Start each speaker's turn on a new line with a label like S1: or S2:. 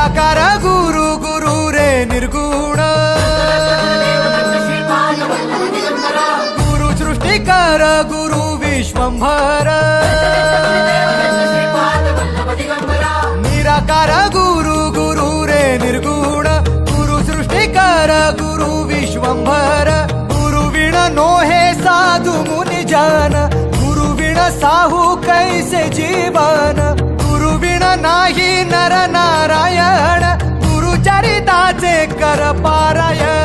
S1: निराकार गुरु गुरु रे निर्गुण गुरु सृष्टिकर गुरु विश्वंभर निराकार गुरु गुरु रे निर्गुण गुरु सृष्टिकर गुरु विश्वंभर गुरु विण नोहे साधु मुनि जन गुरु विण साहू कैसे जीवन गुरु विण नाही नर नारायण गुरु चरिताचे कर पारायण